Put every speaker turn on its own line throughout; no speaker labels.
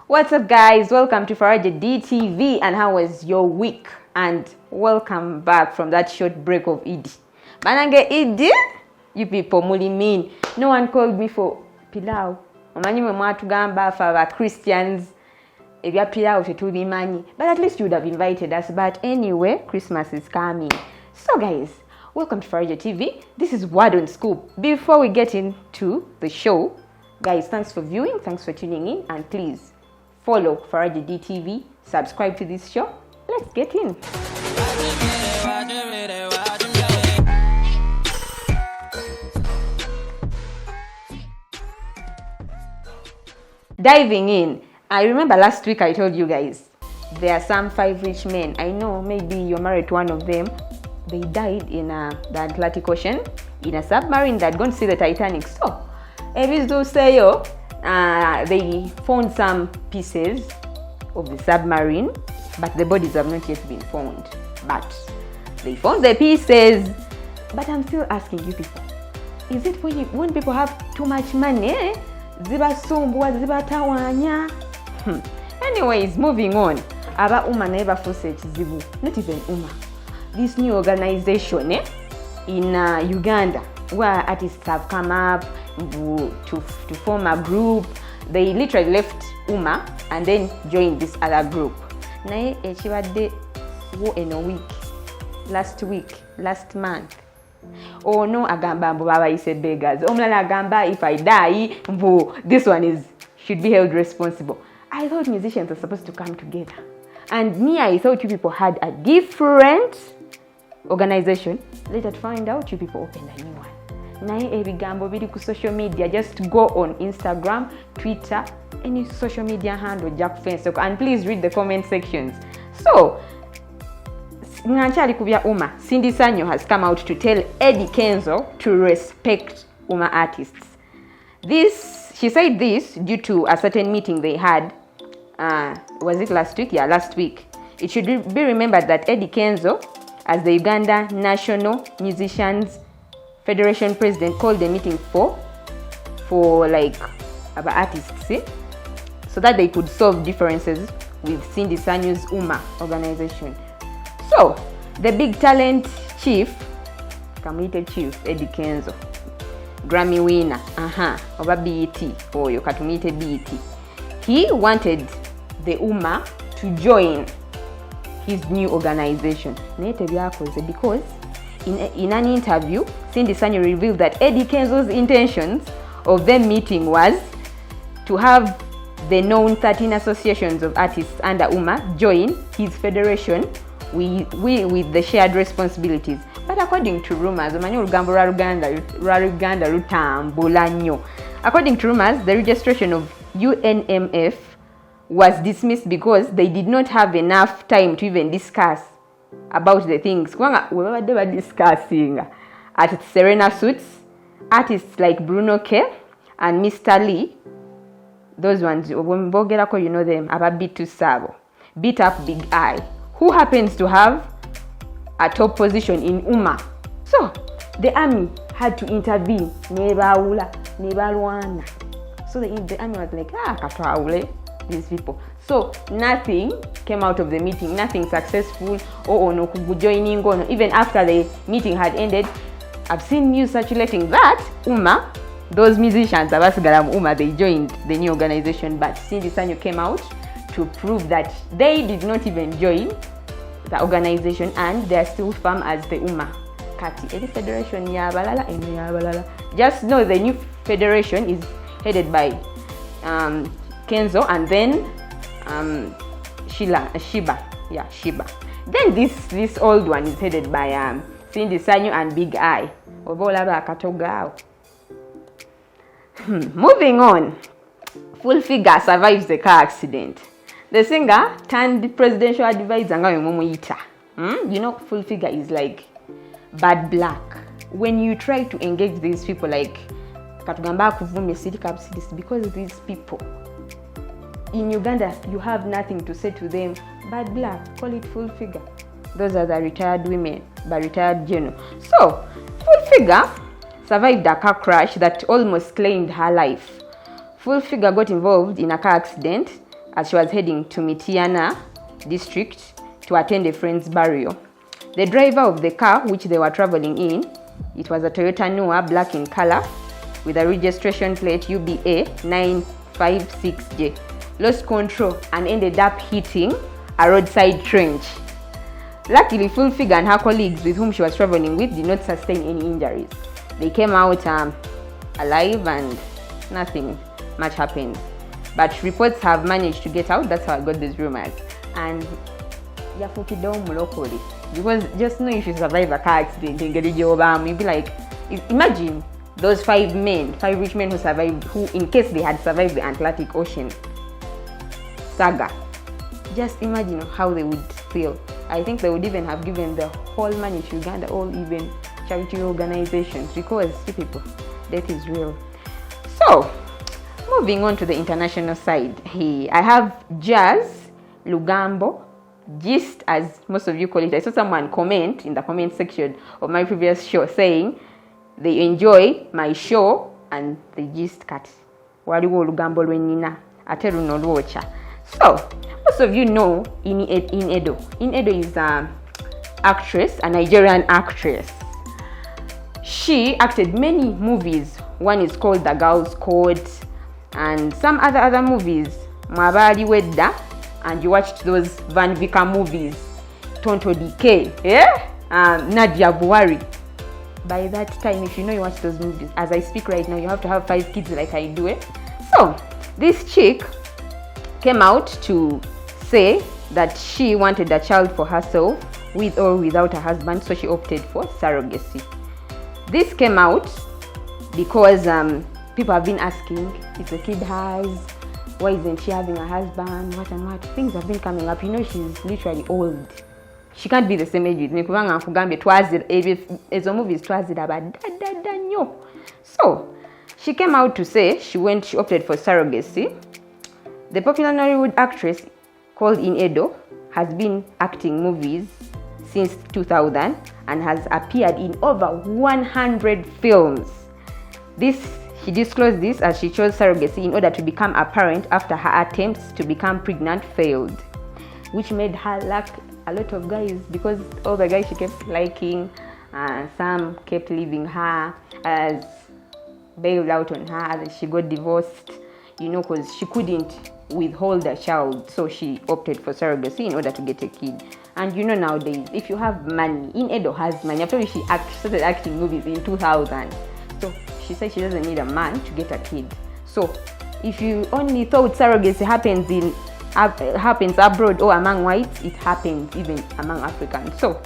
What's up, guys? Welcome to Faraja DTV. And how was your week? And welcome back from that short break of Eid. Manange Eid, you people muli mean. No one called me for pilau. Omanyi mwe mwatugamba for Christians. Ebya pilau tetubimanyi. But at least you would have invited us. But anyway, Christmas is coming. So guys, welcome to Faraja TV. This is Word on Scoop. Before we get into the show, guys, thanks for viewing, thanks for tuning in, and please follow Faraja DTV, subscribe to this show. Let's get in. Diving in, I remember last week I told you guys there are some 5 rich men. I know maybe you're married to one of them. They died in the Atlantic Ocean in a submarine that gone to see the Titanic. So, Evis do say they found some pieces of the submarine, but the bodies have not yet been found. But they found the pieces. But I'm still asking you people, is it when people have too much money? Ziba sumbwa, ziba tawanya. Anyways, moving on. Aba Uma never forced zibu. Not even Uma. This new organization in Uganda, where artists have come up to form a group. They literally left Uma and then joined this other group. Naye ekibadde wo eno week, last month. Oh no, agamba mbu babayise beggars. Omulala agamba if I die, this one should be held responsible. I thought musicians are supposed to come together. And me, I thought you people had a different organization. Later to find out, you people opened a new one. Naye ebigambo biri ku social media. Just go on Instagram, Twitter, any social media handle, Jack Facebook, and please read the comment sections. So, Nganchali kubya Uma, Cindy Sanyo has come out to tell Eddie Kenzo to respect Uma artists. She said this due to a certain meeting they had. Was it last week? Yeah, last week. It should be remembered that Eddie Kenzo, as the Uganda National Musicians Federation president, called the meeting for like about artists, so that they could solve differences with Cindy Sanyo's Uma organization. So the big talent chief, Kamite Chief Eddie Kenzo, Grammy winner, over BET, oyo katumite BET. He wanted the Uma to join his new organization. Because in an interview, Cindy Sanyo revealed that Eddie Kenzo's intentions of them meeting was to have the known 13 associations of artists under Uma join his federation with the shared responsibilities. But according to rumors, according to rumors, the registration of UNMF was dismissed because they did not have enough time to even discuss about the things. We were discussing at Serena Suits, artists like Bruno K and Mr. Lee. Those ones, you know them, about Bitu Sabo, Beat Up Big Eye, who happens to have a top position in Uma. So the army had to intervene. So the army was like, katwaule these people. So nothing came out of the meeting, nothing successful. No joining. Even after the meeting had ended, I've seen news circulating that Uma, those musicians, Uma, they joined the new organization. But Cindy Sanyo came out to prove that they did not even join the organization and they are still firm as the Uma. Kati, any federation just know the new federation is headed by Kenzo and then Shiba. Then this old one is headed by Cindy Sanyo and Big Eye. Moving on, Full Figure survives the car accident. The singer turned presidential advisor. You know, Full Figure is like bad luck. When you try to engage these people, like because these people in Uganda, you have nothing to say to them. Bad luck, call it Full Figure. Those are the retired women, but retired general. So, Full Figure survived a car crash that almost claimed her life. Full Figure got involved in a car accident as she was heading to Mitiana district to attend a friend's burial. The driver of the car which they were traveling in, it was a Toyota Noah, black in color, with a registration plate UBA 956J, lost control and ended up hitting a roadside trench. Luckily, Full Figure and her colleagues with whom she was traveling with did not sustain any injuries. They came out alive and nothing much happened. But reports have managed to get out. That's how I got these rumors. And because just know if you survive a car accident, you'd be like, imagine those 5 rich men who survived, who in case they had survived the Atlantic Ocean saga. Just imagine how they would feel. I think they would even have given the whole money to Uganda or even charity organizations, because people, death is real. So, moving on to the international side, I have Jazz Lugambo, Gist as most of you call it. I saw someone comment in the comment section of my previous show saying they enjoy my show and the gist cut. Waliwo Lugambo lwenina ate luno lwocha. So, most of you know Inedo. Inedo is an actress, a Nigerian actress. She acted many movies. One is called The Girl's Code, and some other movies. Mwabali Wedda, and you watched those Van Vika movies. Tonto DK, Nadia Buhari. By that time, if you know you watch those movies, as I speak right now, you have to have 5 kids like I do it. So, this chick came out to say that she wanted a child for herself, with or without a husband, so she opted for surrogacy. This came out because people have been asking if the kid has, why isn't she having a husband, what and what. Things have been coming up. You know, she's literally old. She can't be the same age with me. So, she came out to say she opted for surrogacy. The popular Nollywood actress called Inedo has been acting movies since 2000 and has appeared in over 100 films. She disclosed this as she chose surrogacy in order to become a parent after her attempts to become pregnant failed, which made her lack a lot of guys, because all the guys she kept liking, some kept leaving her, as bailed out on her, as she got divorced, because she couldn't withhold a child, so she opted for surrogacy in order to get a kid. And nowadays, if you have money, Inedo has money. After she started acting movies in 2000, so she said she doesn't need a man to get a kid. So if you only thought surrogacy happens abroad or among whites, it happens even among Africans. So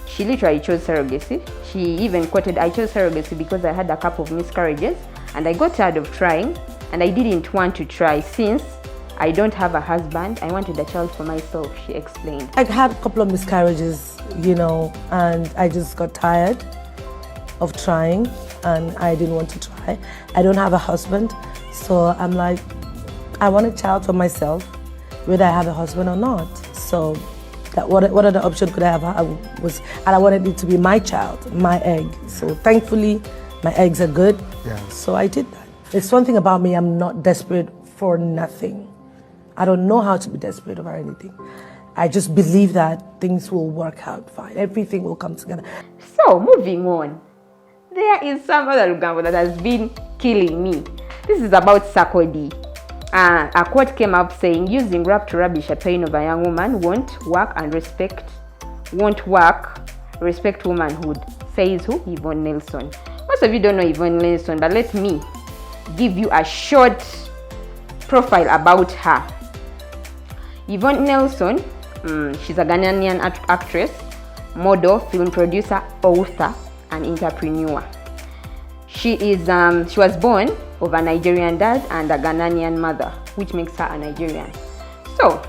she literally chose surrogacy. She even quoted, "I chose surrogacy because I had a couple of miscarriages and I got tired of trying, and I didn't want to try since I don't have a husband. I wanted a child for myself," she explained.
I had a couple of miscarriages, and I just got tired of trying and I didn't want to try. I don't have a husband, so I'm like, I want a child for myself, whether I have a husband or not. So what other option could I have? And I wanted it to be my child, my egg. So thankfully, my eggs are good.
Yeah.
So I did that. It's one thing about me, I'm not desperate for nothing. I don't know how to be desperate about anything. I just believe that things will work out fine. Everything will come together.
So, moving on. There is some other Lugambo that has been killing me. This is about Sarkodie. A quote came up saying, "Using rap to rubbish a pain of a young woman won't work, respect womanhood," says who? Yvonne Nelson. Most of you don't know Yvonne Nelson, but let me give you a short profile about her. Yvonne Nelson, she's a Ghanaian actress, model, film producer, author, and entrepreneur. She was born of a Nigerian dad and a Ghanaian mother, which makes her a Nigerian. So,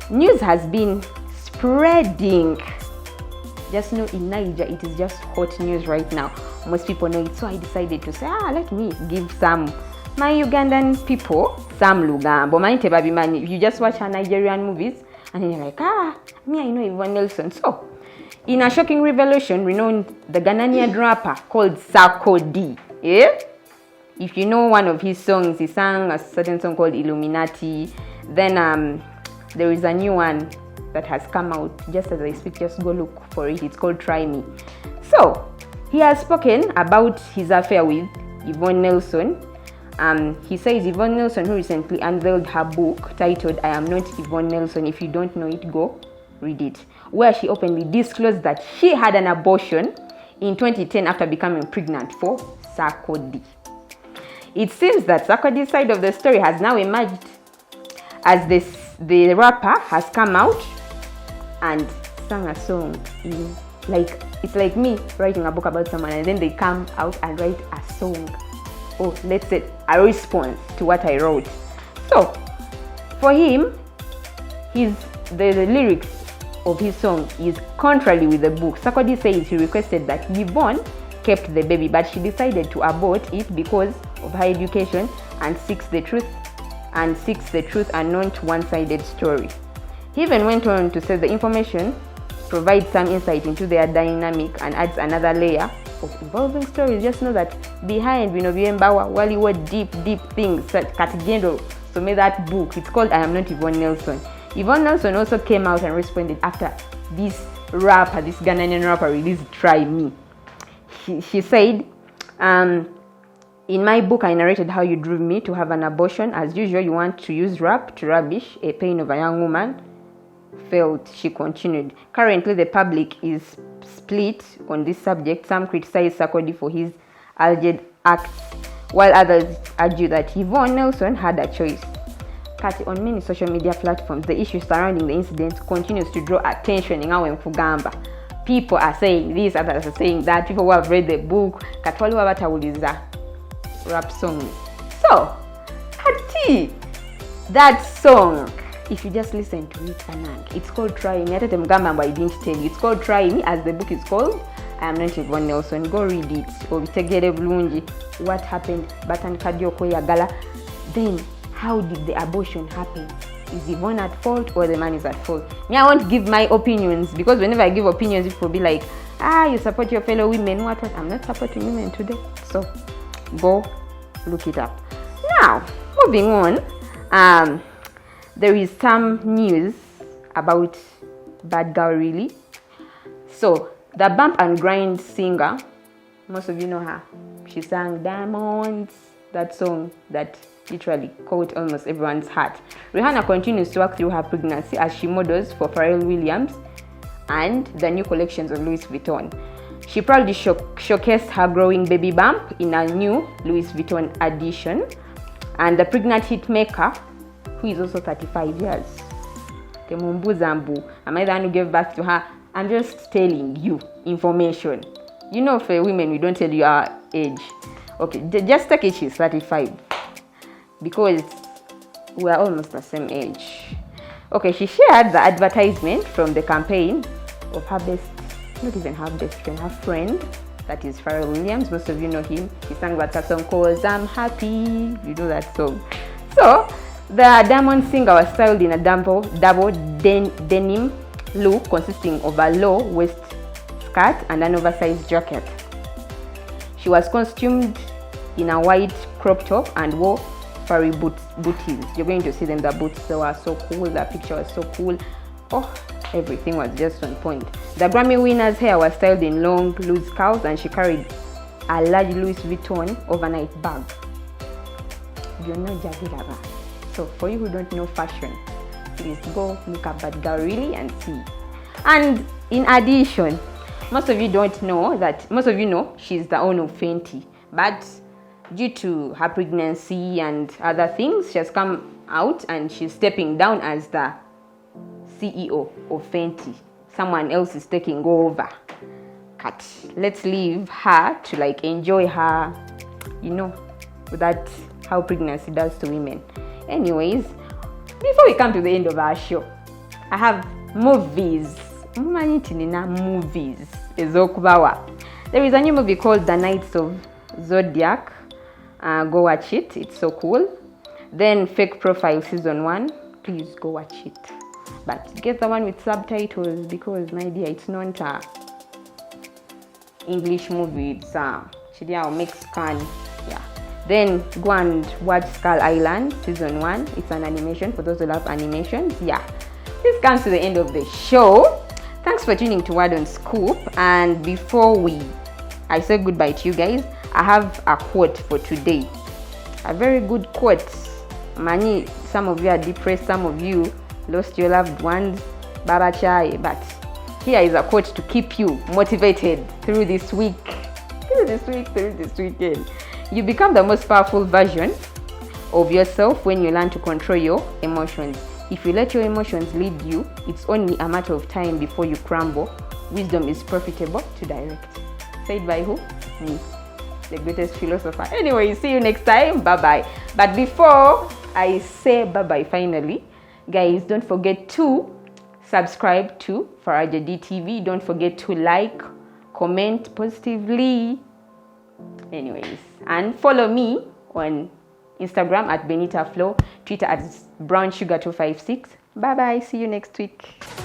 news has been spreading. Just know in Niger, it is just hot news right now. Most people know it, so I decided to say, let me give my Ugandan people some Lugambo. If you just watch her Nigerian movies, and then you're like, me, I know Yvonne Nelson. So, in a shocking revelation, renowned the Ghanaian rapper called Sarkodie. Yeah? If you know one of his songs, he sang a certain song called Illuminati, Then there is a new one that has come out just as I speak. Just go look for it. It's called Try Me. So he has spoken about his affair with Yvonne Nelson. He says Yvonne Nelson, who recently unveiled her book titled I Am Not Yvonne Nelson. If you don't know it, go read it, where she openly disclosed that she had an abortion in 2010 after becoming pregnant for Sarkodie. It seems that Sarkodie's side of the story has now emerged, as the rapper has come out and sang a song. It's like me writing a book about someone and then they come out and write a song, or let's say a response to what I wrote. So for him, the lyrics of his song is contrary with the book. Sarkodie says he requested that Yvonne kept the baby, but she decided to abort it because of her education and seeks the truth and not one-sided story. He even went on to say the information provides some insight into their dynamic and adds another layer of involving stories. Just know that behind Biembawa, Wallywood deep things that Katigendo. So made that book. It's called I Am Not Yvonne Nelson. Yvonne Nelson also came out and responded after this Ghanaian rapper released Try Me. She said, in my book, I narrated how you drove me to have an abortion. As usual, you want to use rap to rubbish a pain of a young woman felt, she continued. Currently, the public is split on this subject. Some criticize Sarkodie for his alleged acts, while others argue that Yvonne Nelson had a choice. On many social media platforms, the issue surrounding the incident continues to draw attention in our Mfugamba. People are saying this, others are saying that. People who have read the book, Katwali Wabatawuliza rap song. So, Kati, that song, if you just listen to it, it's called Try Me. I didn't tell you. It's called Try Me, as the book is called I Am Not Yvonne Nelson. Go read it. What happened? Batan Kadioko Yagala. Then, how did the abortion happen? Is Yvonne at fault or the man is at fault? Me, I won't give my opinions, because whenever I give opinions, it will be like, you support your fellow women. What? I'm not supporting women today. So, go look it up. Now, moving on, there is some news about Bad Girl Really. So, the bump and grind singer, most of you know her. She sang Diamonds, that song that literally caught almost everyone's heart. Rihanna continues to work through her pregnancy as she models for Pharrell Williams and the new collections of Louis Vuitton. She proudly showcased her growing baby bump in a new Louis Vuitton edition. And the pregnant hitmaker, who is also 35 years, Temumbu Zambu, am I the one who gave birth to her? I'm just telling you information. You know, for women, we don't tell you our age. Okay, just take it, she's 35. Because we are almost the same age. Okay, she shared the advertisement from the campaign of her not even her best friend, her friend, that is Pharrell Williams. Most of you know him. He sang that song called I'm Happy. You know that song. So, the Diamond singer was styled in a double denim look consisting of a low waist skirt and an oversized jacket. She was costumed in a white crop top and wore furry booties. You're going to see them. The boots, they were so cool. The picture was so cool. Oh, everything was just on point. The Grammy winner's hair was styled in long, loose curls, and she carried a large Louis Vuitton overnight bag. You know Jagiraba. So for you who don't know fashion, please go look up Bad Girl Really and see. And in addition, most of you know she's the owner of Fenty, but due to her pregnancy and other things, she has come out and she's stepping down as the CEO of Fenty. Someone else is taking over. Let's leave her to enjoy her, that how pregnancy does to women. Anyways, before we come to the end of our show, I have movies. There is a new movie called The Knights of Zodiac. Go watch it. It's so cool. Then Fake Profile Season 1. Please go watch it. But get the one with subtitles, because, my dear, it's not a English movie. It's a Mexican. Yeah. Then go and watch Skull Island season 1. It's an animation for those who love animations. Yeah, this comes to the end of the show. Thanks for tuning to Word on Scoop. And before I say goodbye to you guys, I have a quote for today. A very good quote. Mani, some of you are depressed, some of you lost your loved ones, Baba Chai, but here is a quote to keep you motivated through this week, through this weekend. You become the most powerful version of yourself when you learn to control your emotions. If you let your emotions lead you, it's only a matter of time before you crumble. Wisdom is profitable to direct. Said by who? Me, the greatest philosopher. Anyway, see you next time. Bye-bye. But before I say bye-bye finally, guys, don't forget to subscribe to Faraja D TV. Don't forget to like, comment positively. Anyways, and follow me on Instagram at Benita Flow, Twitter at BrownSugar256. Bye bye. See you next week.